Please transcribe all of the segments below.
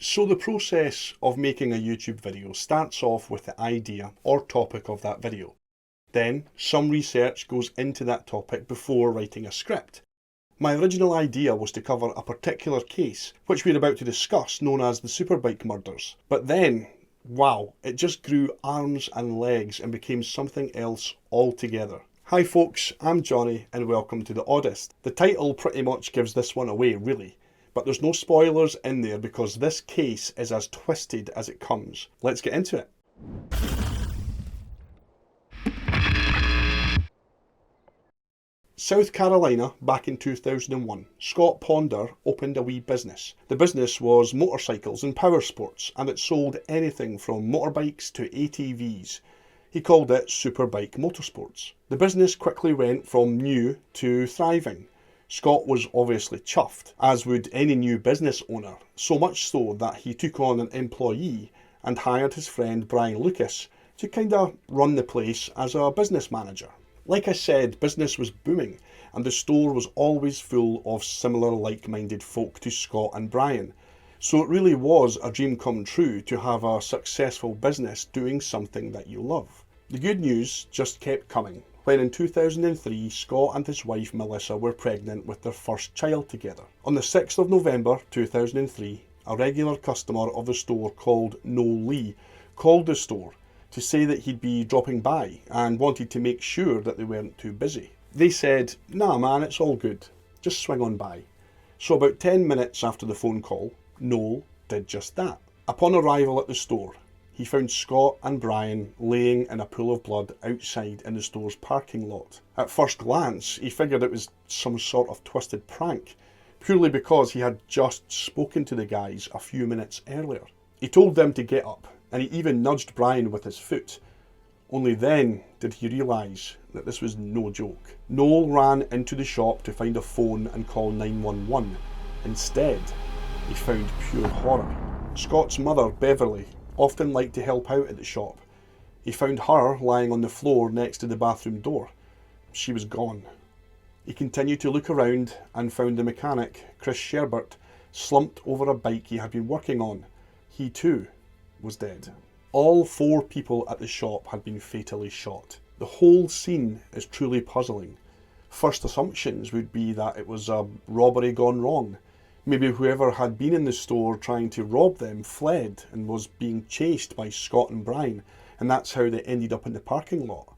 So the process of making a YouTube video starts off with the idea or topic of that video. Then some research goes into that topic before writing a script. My original idea was to cover a particular case, which we're about to discuss, known as the Superbike murders. But then, wow, it just grew arms and legs and became something else altogether. Hi folks, I'm Johnny and welcome to The Oddest. The title pretty much gives this one away, really. But there's no spoilers in there because this case is as twisted as it comes. Let's get into it. South Carolina, back in 2001, Scott Ponder opened a wee business. The business was motorcycles and power sports, and it sold anything from motorbikes to ATVs. He called it Superbike Motorsports. The business quickly went from new to thriving. Scott was obviously chuffed, as would any new business owner, so much so that he took on an employee and hired his friend Brian Lucas to kinda run the place as a business manager. Like I said, business was booming and the store was always full of similar like-minded folk to Scott and Brian. So it really was a dream come true to have a successful business doing something that you love. The good news just kept coming when in 2003 Scott and his wife Melissa were pregnant with their first child together. On the 6th of November 2003, a regular customer of the store called Noel Lee called the store to say that he'd be dropping by and wanted to make sure that they weren't too busy. They said, "Nah man, it's all good, just swing on by." So about 10 minutes after the phone call, Noel did just that. Upon arrival at the store, he found Scott and Brian laying in a pool of blood outside in the store's parking lot. At first glance, he figured it was some sort of twisted prank, purely because he had just spoken to the guys a few minutes earlier. He told them to get up, and he even nudged Brian with his foot. Only then did he realise that this was no joke. Noel ran into the shop to find a phone and call 911. Instead, he found pure horror. Scott's mother, Beverly, often liked to help out at the shop. He found her lying on the floor next to the bathroom door. She was gone. He continued to look around and found the mechanic, Chris Sherbert, slumped over a bike he had been working on. He too was dead. All 4 people at the shop had been fatally shot. The whole scene is truly puzzling. First assumptions would be that it was a robbery gone wrong. Maybe whoever had been in the store trying to rob them fled and was being chased by Scott and Brian, and that's how they ended up in the parking lot.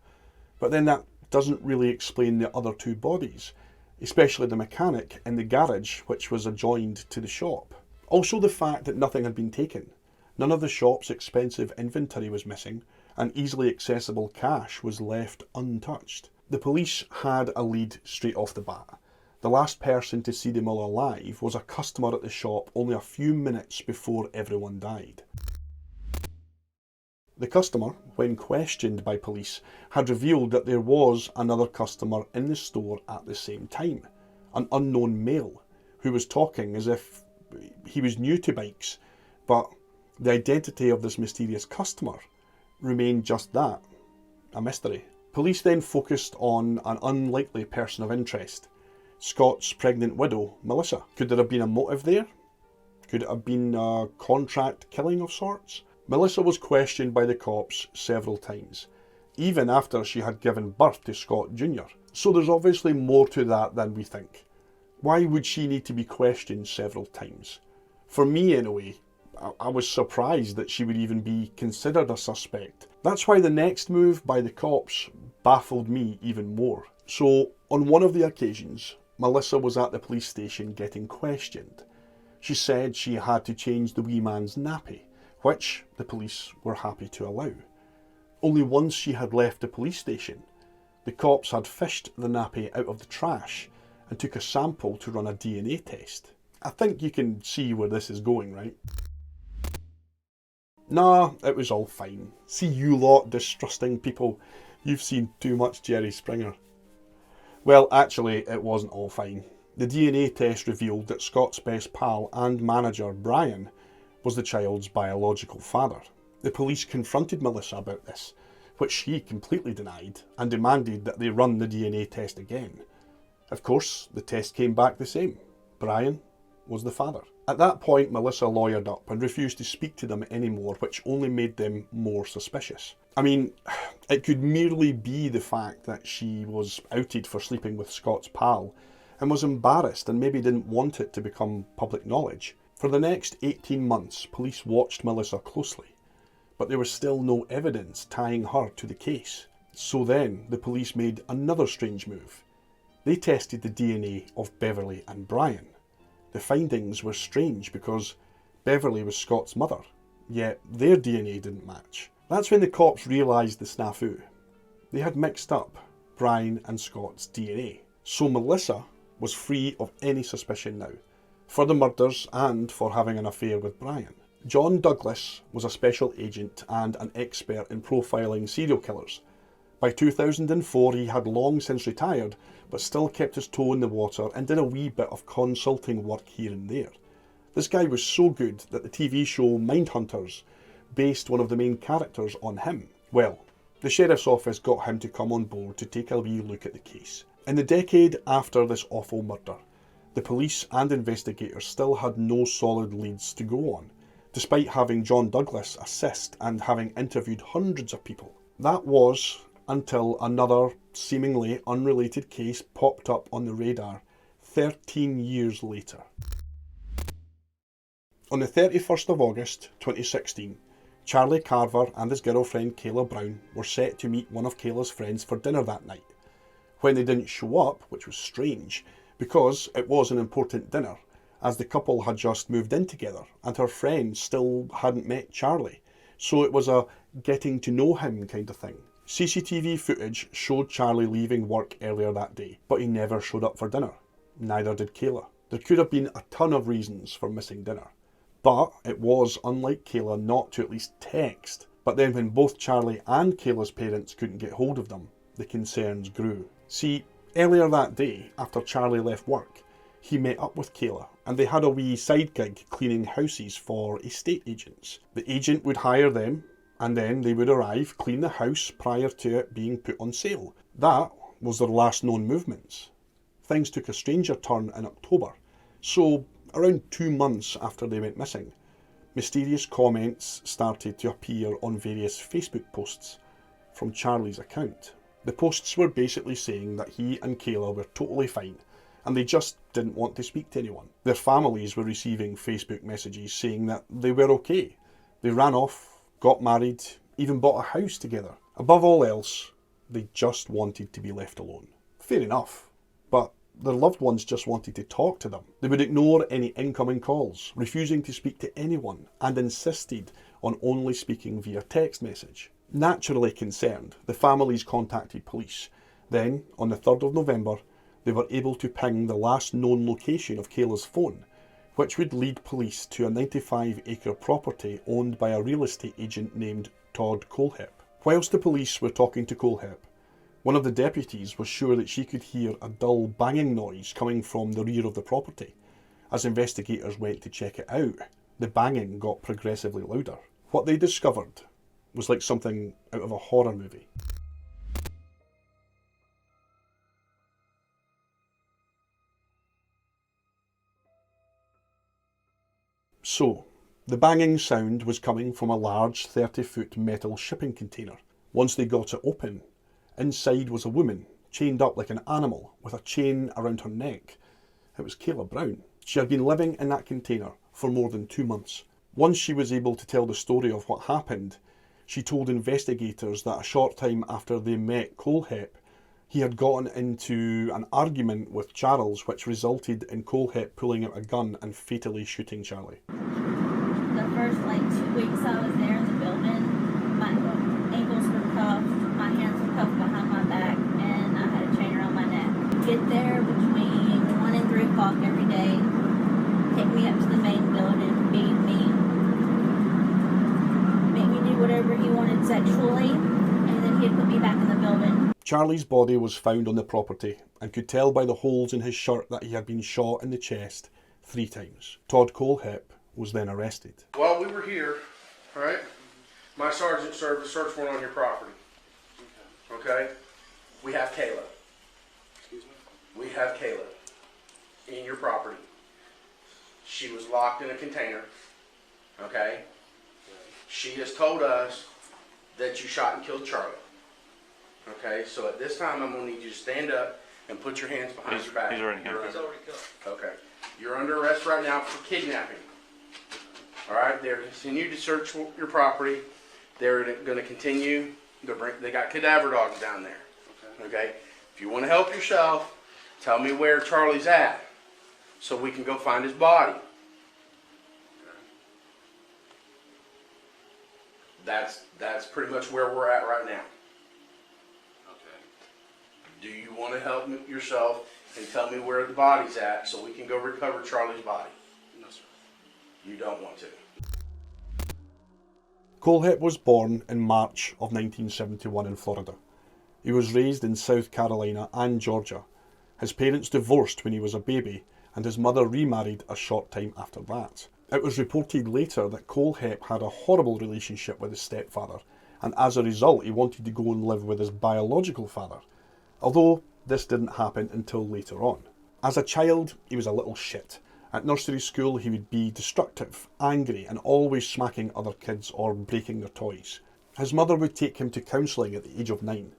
But then that doesn't really explain the other 2 bodies, especially the mechanic in the garage which was adjoined to the shop. Also the fact that nothing had been taken. None of the shop's expensive inventory was missing, and easily accessible cash was left untouched. The police had a lead straight off the bat. The last person to see them all alive was a customer at the shop only a few minutes before everyone died. The customer, when questioned by police, had revealed that there was another customer in the store at the same time, an unknown male, who was talking as if he was new to bikes, but the identity of this mysterious customer remained just that, a mystery. Police then focused on an unlikely person of interest, Scott's pregnant widow, Melissa. Could there have been a motive there? Could it have been a contract killing of sorts? Melissa was questioned by the cops several times, even after she had given birth to Scott Jr. So there's obviously more to that than we think. Why would she need to be questioned several times? For me, in a way, I was surprised that she would even be considered a suspect. That's why the next move by the cops baffled me even more. So, on one of the occasions, Melissa was at the police station getting questioned. She said she had to change the wee man's nappy, which the police were happy to allow. Only once she had left the police station, the cops had fished the nappy out of the trash and took a sample to run a DNA test. I think you can see where this is going, right? Nah, it was all fine. See you lot distrusting people. You've seen too much Jerry Springer. Well, actually, it wasn't all fine. The DNA test revealed that Scott's best pal and manager, Brian, was the child's biological father. The police confronted Melissa about this, which she completely denied, and demanded that they run the DNA test again. Of course, the test came back the same. Brian was the father. At that point, Melissa lawyered up and refused to speak to them anymore, which only made them more suspicious. I mean, it could merely be the fact that she was outed for sleeping with Scott's pal and was embarrassed and maybe didn't want it to become public knowledge. For the next 18 months, police watched Melissa closely, but there was still no evidence tying her to the case. So then, the police made another strange move. They tested the DNA of Beverly and Brian. The findings were strange because Beverly was Scott's mother, yet their DNA didn't match. That's when the cops realised the snafu. They had mixed up Brian and Scott's DNA. So Melissa was free of any suspicion now, for the murders and for having an affair with Brian. John Douglas was a special agent and an expert in profiling serial killers. By 2004 he had long since retired, but still kept his toe in the water and did a wee bit of consulting work here and there. This guy was so good that the TV show Mindhunters based one of the main characters on him. Well, the sheriff's office got him to come on board to take a wee look at the case. In the decade after this awful murder, the police and investigators still had no solid leads to go on, despite having John Douglas assist and having interviewed hundreds of people. That was until another seemingly unrelated case popped up on the radar 13 years later. On the 31st of August 2016, Charlie Carver and his girlfriend Kayla Brown were set to meet one of Kayla's friends for dinner that night. When they didn't show up, which was strange, because it was an important dinner, as the couple had just moved in together and her friend still hadn't met Charlie, so it was a getting to know him kind of thing. CCTV footage showed Charlie leaving work earlier that day, but he never showed up for dinner. Neither did Kayla. There could have been a ton of reasons for missing dinner, but it was unlike Kayla not to at least text. But then when both Charlie and Kayla's parents couldn't get hold of them, the concerns grew. See, earlier that day, after Charlie left work, he met up with Kayla and they had a wee side gig cleaning houses for estate agents. The agent would hire them and then they would arrive, clean the house prior to it being put on sale. That was their last known movements. Things took a stranger turn in October, so around 2 months after they went missing, mysterious comments started to appear on various Facebook posts from Charlie's account. The posts were basically saying that he and Kayla were totally fine and they just didn't want to speak to anyone. Their families were receiving Facebook messages saying that they were okay. They ran off, got married, even bought a house together. Above all else, they just wanted to be left alone. Fair enough, but their loved ones just wanted to talk to them. They would ignore any incoming calls, refusing to speak to anyone, and insisted on only speaking via text message. Naturally concerned, the families contacted police. Then, on the 3rd of November, they were able to ping the last known location of Kayla's phone, which would lead police to a 95-acre property owned by a real estate agent named Todd Kohlhepp. Whilst the police were talking to Kohlhepp, one of the deputies was sure that she could hear a dull banging noise coming from the rear of the property. As investigators went to check it out, the banging got progressively louder. What they discovered was like something out of a horror movie. So, the banging sound was coming from a large 30-foot metal shipping container. Once they got it open, inside was a woman, chained up like an animal, with a chain around her neck. It was Kayla Brown. She had been living in that container for more than 2 months. Once she was able to tell the story of what happened, she told investigators that a short time after they met Kohlhepp, he had gotten into an argument with Charles, which resulted in Kohlhepp pulling out a gun and fatally shooting Charlie. The first 2 weeks I was there in the building, my ankles were cuffed, my hands were cuffed behind my back, and I had a chain around my neck. Get there between 1 and 3 o'clock every day, take me up to the main building, beat me, make me do whatever he wanted sexually, and then he'd put me back in the building. Charlie's body was found on the property and could tell by the holes in his shirt that he had been shot in the chest 3 times. Todd Kohlhepp was then arrested. While we were here, all right, my sergeant served a search warrant on your property. Okay? We have Kayla. Excuse me? We have Kayla in your property. She was locked in a container. Okay? She has told us that you shot and killed Charlie. Okay? So at this time, I'm going to need you to stand up and put your hands behind your back. He's already You're handcuffed. under- Okay. You're under arrest right now for kidnapping. All right? They're continuing to search your property. They're going to continue. They got cadaver dogs down there. Okay? If you want to help yourself, tell me where Charlie's at so we can go find his body. That's pretty much where we're at right now. Okay. Do you want to help yourself and tell me where the body's at so we can go recover Charlie's body? No, sir. You don't want to. Kohlhepp was born in March of 1971 in Florida. He was raised in South Carolina and Georgia. His parents divorced when he was a baby, and his mother remarried a short time after that. It was reported later that Kohlhepp had a horrible relationship with his stepfather, and as a result he wanted to go and live with his biological father, although this didn't happen until later on. As a child, he was a little shit. At nursery school he would be destructive, angry, and always smacking other kids or breaking their toys. His mother would take him to counselling at the age of 9.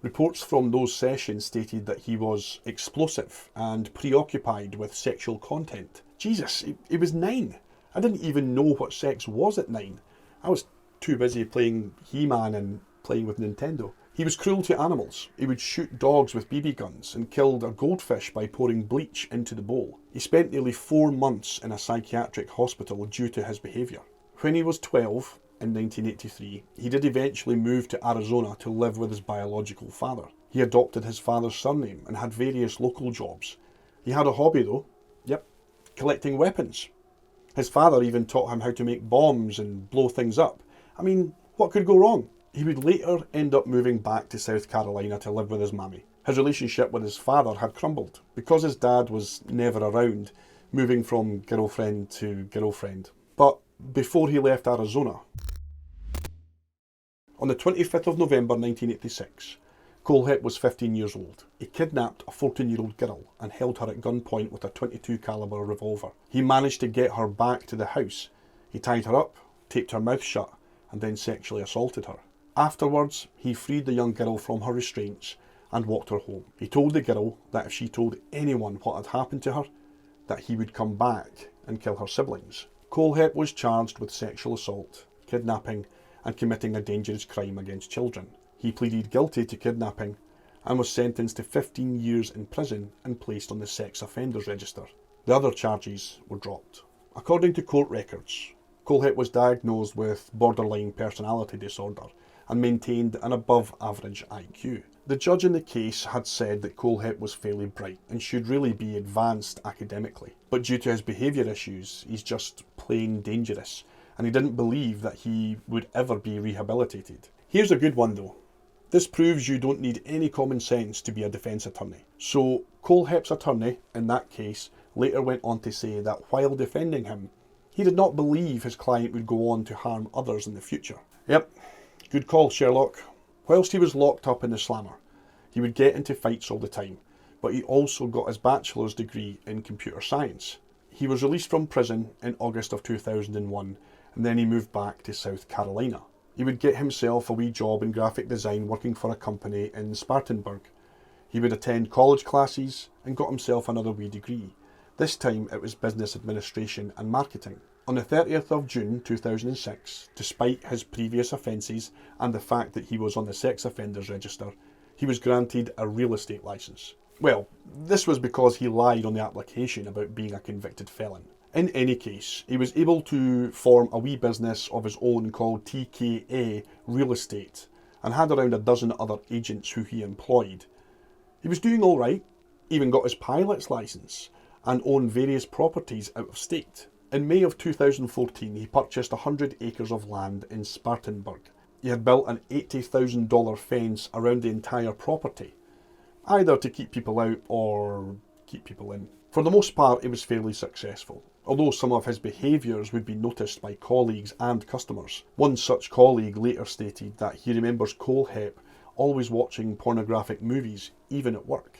Reports from those sessions stated that he was explosive and preoccupied with sexual content. Jesus, he was 9. I didn't even know what sex was at 9. I was too busy playing He-Man and playing with Nintendo. He was cruel to animals. He would shoot dogs with BB guns and killed a goldfish by pouring bleach into the bowl. He spent nearly 4 months in a psychiatric hospital due to his behaviour. When he was 12, in 1983, he did eventually move to Arizona to live with his biological father. He adopted his father's surname and had various local jobs. He had a hobby though. Yep, collecting weapons. His father even taught him how to make bombs and blow things up. I mean, what could go wrong? He would later end up moving back to South Carolina to live with his mammy. His relationship with his father had crumbled because his dad was never around, moving from girlfriend to girlfriend. But before he left Arizona, on the 25th of November 1986, Kohlhepp was 15 years old. He kidnapped a 14-year-old girl and held her at gunpoint with a .22 caliber revolver. He managed to get her back to the house. He tied her up, taped her mouth shut, and then sexually assaulted her. Afterwards, he freed the young girl from her restraints and walked her home. He told the girl that if she told anyone what had happened to her, that he would come back and kill her siblings. Kohlhepp was charged with sexual assault, kidnapping, and committing a dangerous crime against children. He pleaded guilty to kidnapping and was sentenced to 15 years in prison and placed on the sex offenders register. The other charges were dropped. According to court records, Kohlhepp was diagnosed with borderline personality disorder and maintained an above average IQ. The judge in the case had said that Kohlhepp was fairly bright and should really be advanced academically, but due to his behaviour issues, he's just plain dangerous, and he didn't believe that he would ever be rehabilitated. Here's a good one though. This proves you don't need any common sense to be a defence attorney. So Kohlhepp's attorney, in that case, later went on to say that while defending him, he did not believe his client would go on to harm others in the future. Yep, good call, Sherlock. Whilst he was locked up in the slammer, he would get into fights all the time, but he also got his bachelor's degree in computer science. He was released from prison in August of 2001, and then he moved back to South Carolina. He would get himself a wee job in graphic design working for a company in Spartanburg. He would attend college classes and got himself another wee degree. This time it was business administration and marketing. On the 30th of June 2006, despite his previous offences and the fact that he was on the sex offenders register, he was granted a real estate licence. Well, this was because he lied on the application about being a convicted felon. In any case, he was able to form a wee business of his own called TKA Real Estate and had around a dozen other agents who he employed. He was doing all right, even got his pilot's licence and owned various properties out of state. In May of 2014, he purchased 100 acres of land in Spartanburg. He had built an $80,000 fence around the entire property, either to keep people out or keep people in. For the most part, he was fairly successful, although some of his behaviours would be noticed by colleagues and customers. One such colleague later stated that he remembers Kohlhepp always watching pornographic movies, even at work.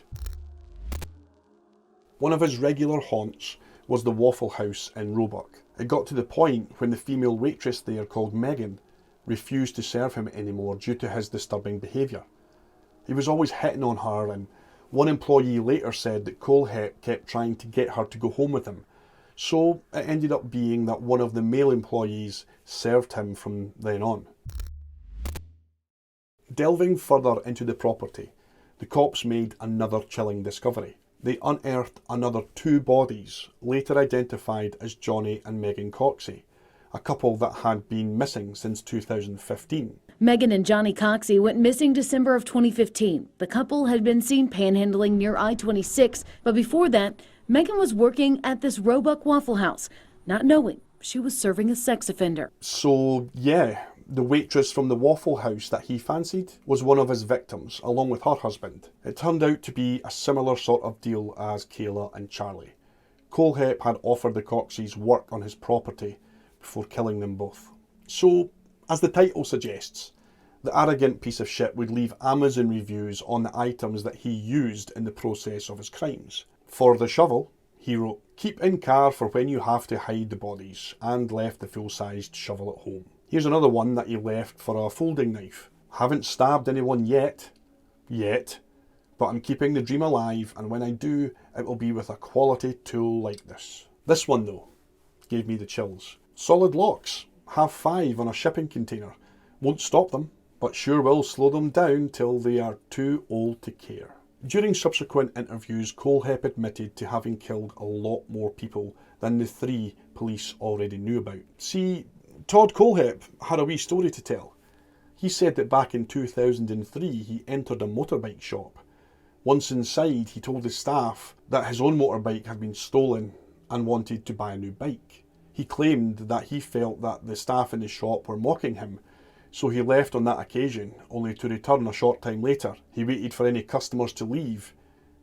One of his regular haunts was the Waffle House in Roebuck. It got to the point when the female waitress there, called Megan, refused to serve him anymore due to his disturbing behaviour. He was always hitting on her, and one employee later said that Kohlhepp kept trying to get her to go home with him. So it ended up being that one of the male employees served him from then on. Delving further into the property, the cops made another chilling discovery. They unearthed another 2 bodies, later identified as Johnny and Megan Coxey, a couple that had been missing since 2015. Megan and Johnny Coxey went missing December of 2015. The couple had been seen panhandling near I-26, but before that, Megan was working at this Roebuck Waffle House, not knowing she was serving a sex offender. So yeah, the waitress from the Waffle House that he fancied was one of his victims, along with her husband. It turned out to be a similar sort of deal as Kayla and Charlie. Kohlhepp had offered the Coxeys work on his property before killing them both. So, as the title suggests, the arrogant piece of shit would leave Amazon reviews on the items that he used in the process of his crimes. For the shovel, he wrote, "Keep in car for when you have to hide the bodies," and left the full-sized shovel at home. Here's another one that he left for a folding knife. "Haven't stabbed anyone yet, but I'm keeping the dream alive, and when I do, it will be with a quality tool like this." This one though, gave me the chills. "Solid locks, have 5 on a shipping container. Won't stop them, but sure will slow them down till they are too old to care." During subsequent interviews, Kohlhepp admitted to having killed a lot more people than the 3 police already knew about. See, Todd Kohlhepp had a wee story to tell. He said that back in 2003 he entered a motorbike shop. Once inside, he told the staff that his own motorbike had been stolen and wanted to buy a new bike. He claimed that he felt that the staff in the shop were mocking him, so he left on that occasion, only to return a short time later. He waited for any customers to leave,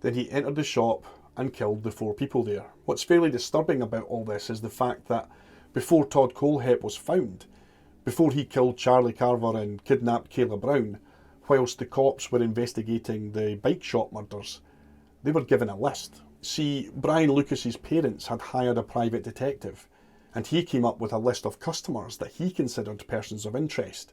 then he entered the shop and killed the 4 people there. What's fairly disturbing about all this is the fact that before Todd Kohlhepp was found, before he killed Charlie Carver and kidnapped Kayla Brown, whilst the cops were investigating the bike shop murders, they were given a list. See, Brian Lucas's parents had hired a private detective, and he came up with a list of customers that he considered persons of interest.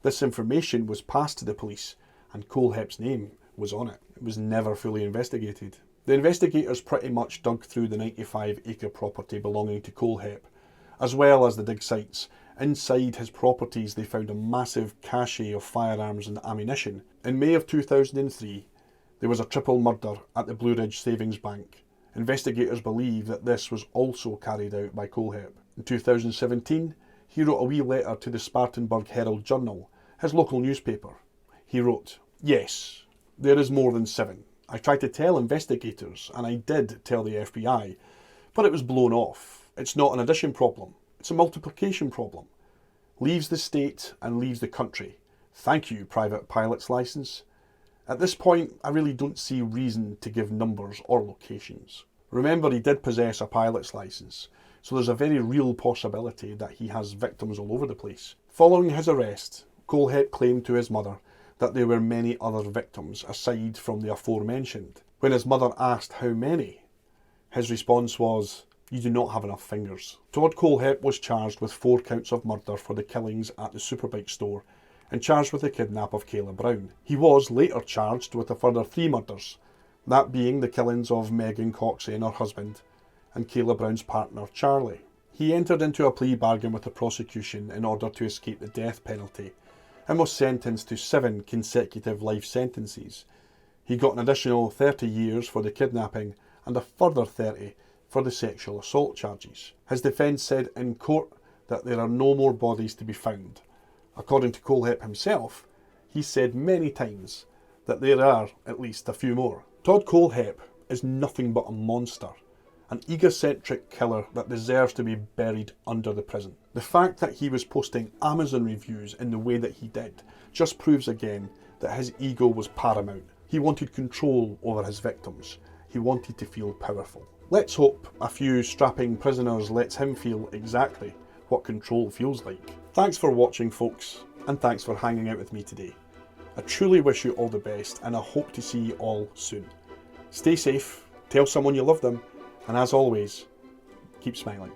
This information was passed to the police, and Kohlhepp's name was on it. It was never fully investigated. The investigators pretty much dug through the 95-acre property belonging to Kohlhepp, as well as the dig sites. Inside his properties they found a massive cache of firearms and ammunition. In May of 2003, there was a triple murder at the Blue Ridge Savings Bank. Investigators believe that this was also carried out by Kohlhepp. In 2017, he wrote a wee letter to the Spartanburg Herald Journal, his local newspaper. He wrote, "Yes, there is more than 7. I tried to tell investigators, and I did tell the FBI, but it was blown off. It's not an addition problem, it's a multiplication problem. Leaves the state and leaves the country. Thank you, private pilot's license. At this point, I really don't see reason to give numbers or locations." Remember, he did possess a pilot's license, so there's a very real possibility that he has victims all over the place. Following his arrest, Kohlhepp claimed to his mother that there were many other victims aside from the aforementioned. When his mother asked how many, his response was, "You do not have enough fingers." Todd Kohlhepp was charged with 4 counts of murder for the killings at the Superbike store and charged with the kidnap of Kayla Brown. He was later charged with a further 3 murders, that being the killings of Megan Coxey and her husband, and Kayla Brown's partner Charlie. He entered into a plea bargain with the prosecution in order to escape the death penalty and was sentenced to 7 consecutive life sentences. He got an additional 30 years for the kidnapping and a further 30 for the sexual assault charges. His defence said in court that there are no more bodies to be found. According to Kohlhepp himself, he said many times that there are at least a few more. Todd Kohlhepp is nothing but a monster, an egocentric killer that deserves to be buried under the prison. The fact that he was posting Amazon reviews in the way that he did just proves again that his ego was paramount. He wanted control over his victims. He wanted to feel powerful. Let's hope a few strapping prisoners lets him feel exactly what control feels like. Thanks for watching, folks, and thanks for hanging out with me today. I truly wish you all the best, and I hope to see you all soon. Stay safe, tell someone you love them, and as always, keep smiling.